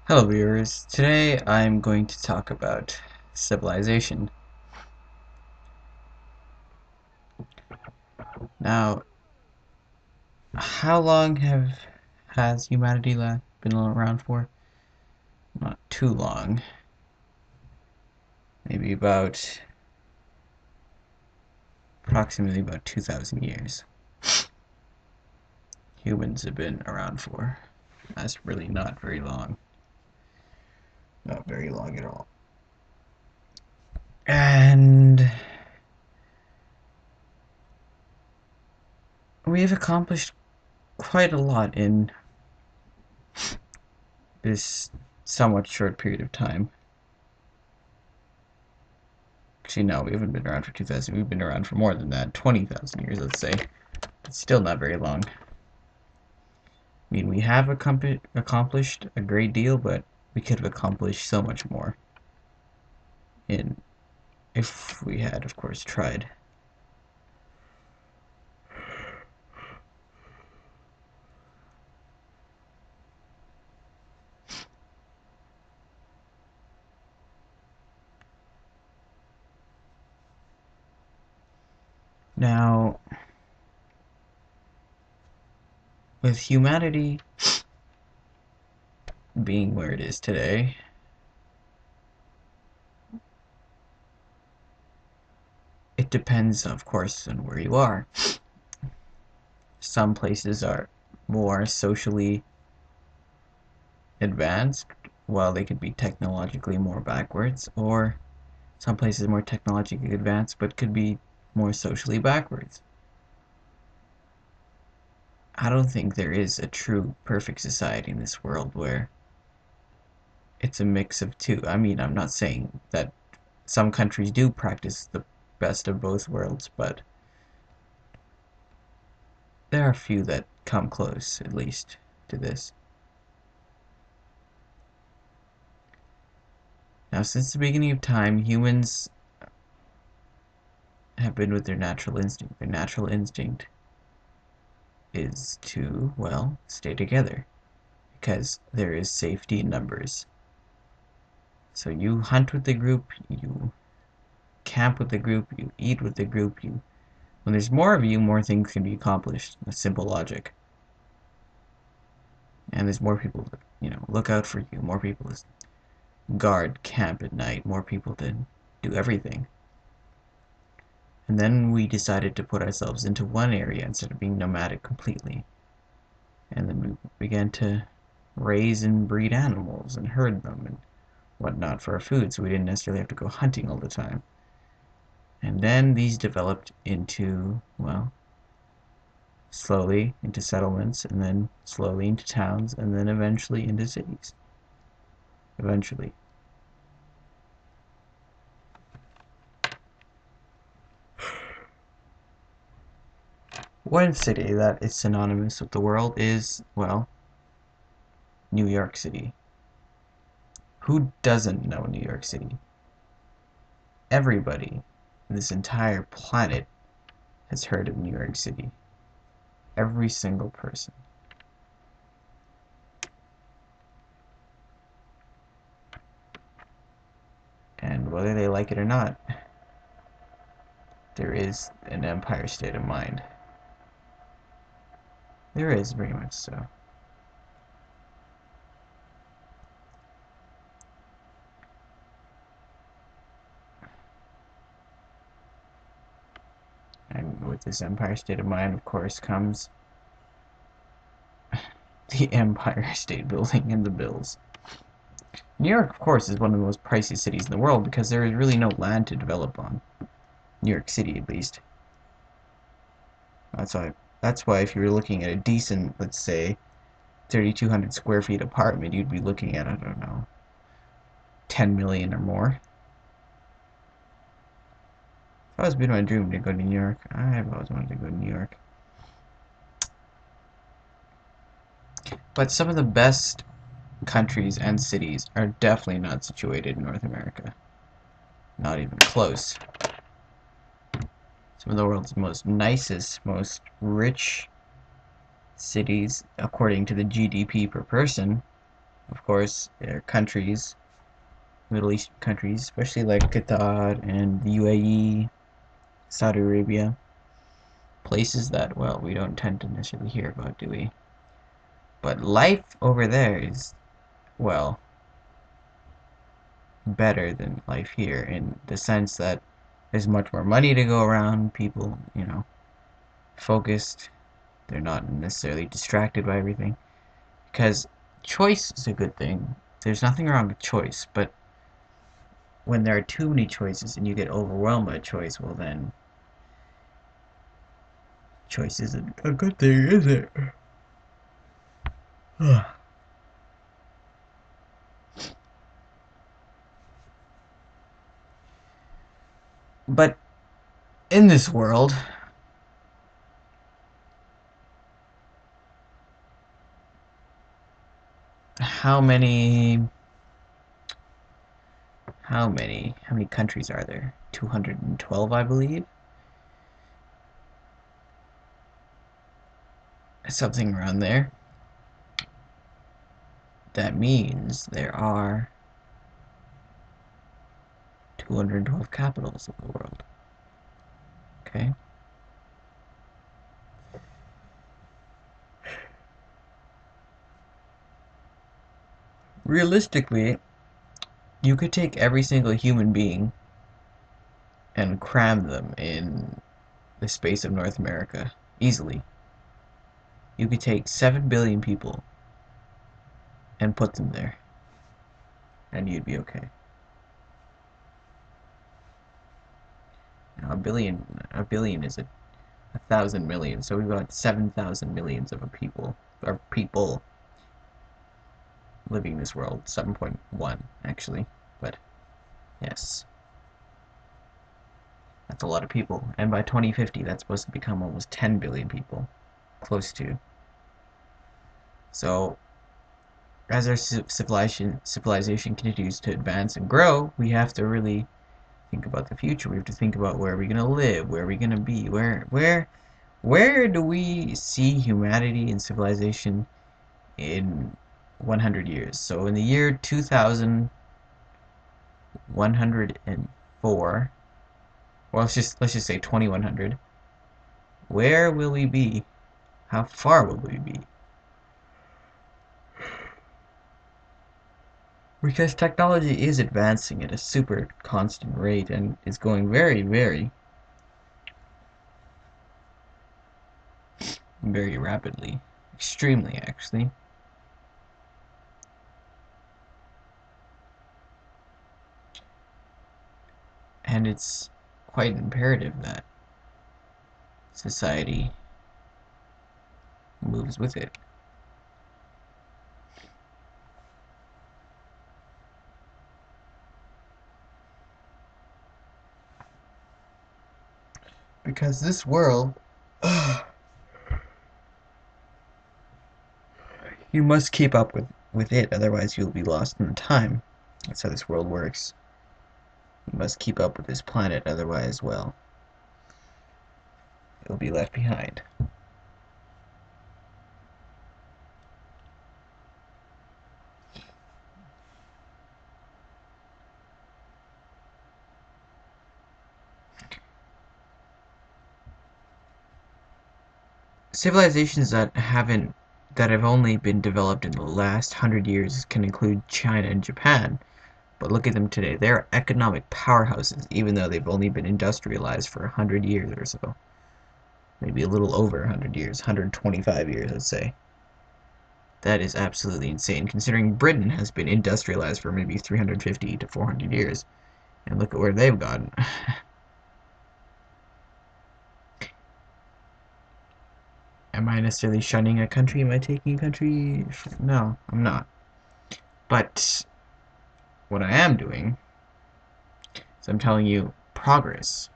Hello viewers, today I'm going to talk about civilization. Now, how long has humanity been around for? Not too long. Maybe approximately about 2,000 years. Humans have been around for. That's really not very long. Not very long at all. And we've accomplished quite a lot in this somewhat short period of time. Actually, no, we haven't been around for 2,000. We've been around for more than that. 20,000 years, let's say. It's still not very long. I mean, we have accomplished a great deal, but we could have accomplished so much more in if we had, of course, tried. Now, with humanity being where it is today, it depends, of course, on where you are. Some places are more socially advanced, while they could be technologically more backwards, or some places more technologically advanced but could be more socially backwards. I don't think there is a true perfect society in this world where it's a mix of two. I mean, I'm not saying that some countries do practice the best of both worlds, but there are a few that come close, at least, to this. Now, since the beginning of time, humans have been with their natural instinct. Their natural instinct is to, well, stay together, because there is safety in numbers. So you hunt with the group, you camp with the group, you eat with the group, you when there's more of you, more things can be accomplished. That's simple logic. And there's more people to, look out for you, more people to guard camp at night, more people to do everything. And then we decided to put ourselves into one area instead of being nomadic completely. And then we began to raise and breed animals and herd them and whatnot for our food, so we didn't necessarily have to go hunting all the time. And then these developed into, well, slowly into settlements, and then slowly into towns, and then eventually into cities. Eventually. One city that is synonymous with the world is, well, New York City. Who doesn't know New York City? Everybody in this entire planet has heard of New York City. Every single person. And whether they like it or not, there is an Empire State of Mind. There is, very much so. And with this Empire State of Mind, of course, comes the Empire State Building and the bills. New York, of course, is one of the most pricey cities in the world because there is really no land to develop on. New York City, at least. That's why. That's why if you were looking at a decent, let's say, 3,200 square feet apartment, you'd be looking at, I don't know, 10 million or more. It's always been my dream to go to New York. I've always wanted to go to New York. But some of the best countries and cities are definitely not situated in North America. Not even close. Some of the world's most nicest, most rich cities, according to the GDP per person, Of course, there are countries, Middle East countries, especially like Qatar and the UAE, Saudi Arabia, places that, well, we don't tend to necessarily hear about, do we? But life over there is, well, better than life here in the sense that there's much more money to go around, people, focused, they're not necessarily distracted by everything. Because choice is a good thing. There's nothing wrong with choice, but when there are too many choices and you get overwhelmed by choice, well then, choice isn't a good thing, is it? But in this world, how many how many countries are there? 212, I believe. Something around there. That means there are 212 capitals of the world. Okay? Realistically, you could take every single human being and cram them in the space of North America easily. You could take 7 billion people and put them there, and you'd be okay. Now, a billion is a thousand million, so we've got 7,000 millions of people living in this world. 7.1 actually, but yes, that's a lot of people. And by 2050, that's supposed to become almost 10 billion people, close to. So as our civilization continues to advance and grow, we have to really think about the future. We have to think about where are we going to live, where are we going to be, where do we see humanity and civilization in 100 years? So in the year 2104, well, let's just say 2100, where will we be? How far will we be? Because technology is advancing at a super constant rate and is going very, very, very rapidly. Extremely, actually. And it's quite imperative that society moves with it. Because this world, you must keep up with it, otherwise you'll be lost in time. That's how this world works. You must keep up with this planet, otherwise, well, you'll be left behind. Civilizations that have only been developed in the last 100 years can include China and Japan. But look at them today. They're economic powerhouses, even though they've only been industrialized for 100 years or so. Maybe a little over 100 years, 125 years, let's say. That is absolutely insane, considering Britain has been industrialized for maybe 350 to 400 years. And look at where they've gone. Am I necessarily shunning a country? Am I taking a country? No, I'm not. But what I am doing is I'm telling you progress.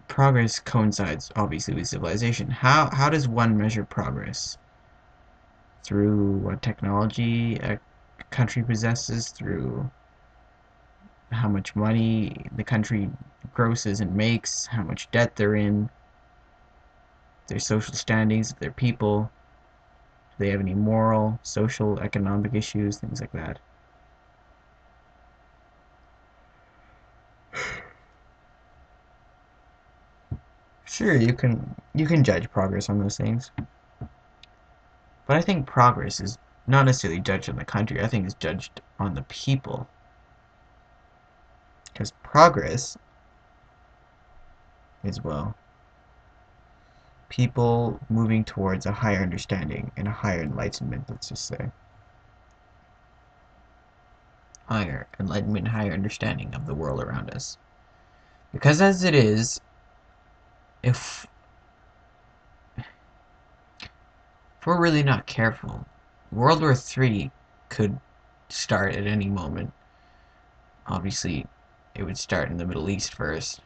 Progress coincides obviously with civilization. How does one measure progress? Through what technology a country possesses, through how much money the country grosses and makes, how much debt they're in, their social standings, their people, they have any moral, social, economic issues, things like that. Sure, you can judge progress on those things, but I think progress is not necessarily judged on the country. I think it's judged on the people, because progress is, well, people moving towards a higher understanding and a higher enlightenment. Let's just say higher enlightenment, higher understanding of the world around us. Because as it is, if if we're really not careful, World War III could start at any moment. Obviously, it would start in the Middle East first,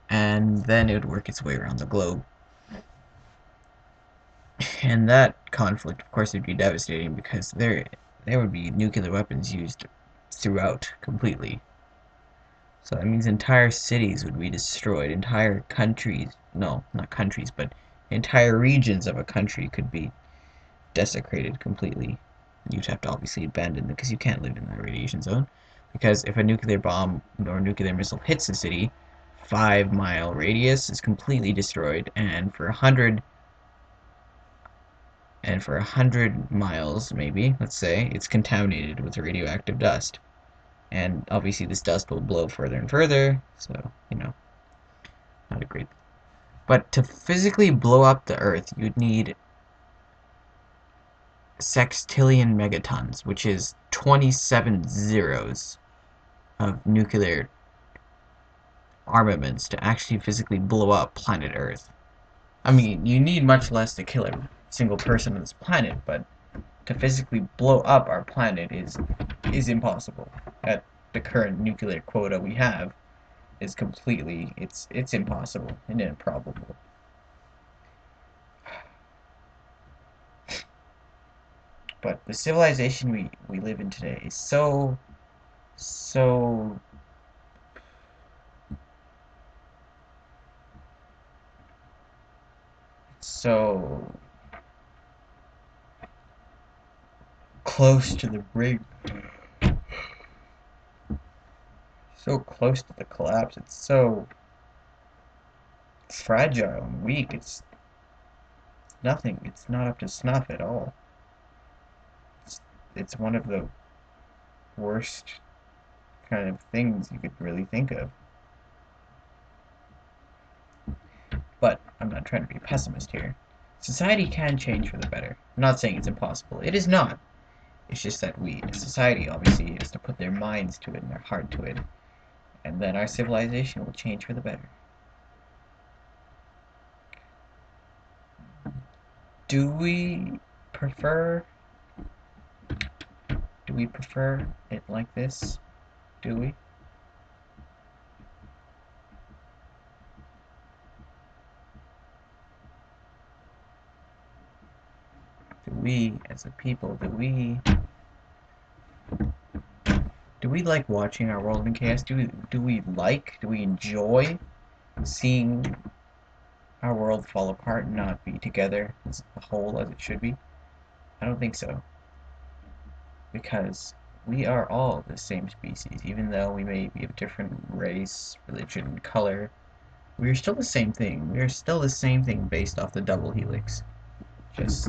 and then it would work its way around the globe. And that conflict, of course, would be devastating because there would be nuclear weapons used throughout completely. So that means entire cities would be destroyed, entire countries, no, not countries, but entire regions of a country could be desecrated completely. You'd have to obviously abandon them because you can't live in that radiation zone. Because if a nuclear bomb or nuclear missile hits a city, 5 mile radius is completely destroyed, and for 100 miles, maybe, let's say, it's contaminated with radioactive dust. And obviously this dust will blow further and further, so, not a great. But to physically blow up the Earth, you'd need sextillion megatons, which is 27 zeros of nuclear armaments to actually physically blow up planet Earth. I mean, you need much less to kill a single person on this planet, but to physically blow up our planet is impossible. At the current nuclear quota we have is completely it's impossible and improbable. But the civilization we live in today is so so close to the brink, so close to the collapse. It's so fragile and weak. It's nothing. It's not up to snuff at all. It's one of the worst kind of things you could really think of. But I'm not trying to be a pessimist here. Society can change for the better. I'm not saying it's impossible. It is not. It's just that society obviously has to put their minds to it and their heart to it, and then our civilization will change for the better. Do we prefer do we prefer it like this? Do we? Do we as a people, do we like watching our world in chaos? Do we enjoy seeing our world fall apart and not be together as a whole as it should be? I don't think so. Because we are all the same species, even though we may be of different race, religion, color. We are still the same thing. We are still the same thing based off the double helix. Just,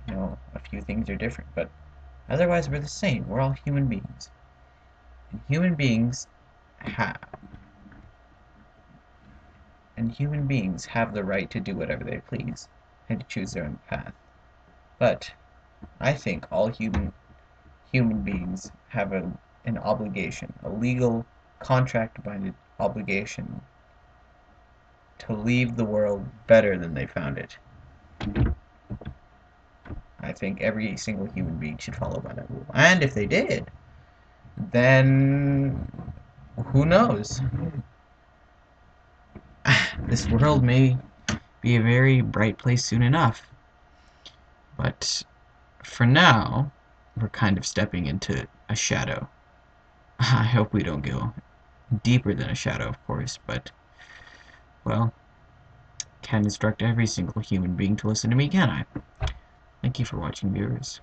a few things are different, but otherwise we're the same. We're all human beings. And have human beings have the right to do whatever they please and to choose their own path. But I think all human beings have an obligation, a legal contract-binded obligation to leave the world better than they found it. I think every single human being should follow by that rule. And if they did, then who knows? This world may be a very bright place soon enough. But for now, we're kind of stepping into a shadow. I hope we don't go deeper than a shadow, of course, but, well, can't instruct every single human being to listen to me, can I? Thank you for watching, viewers.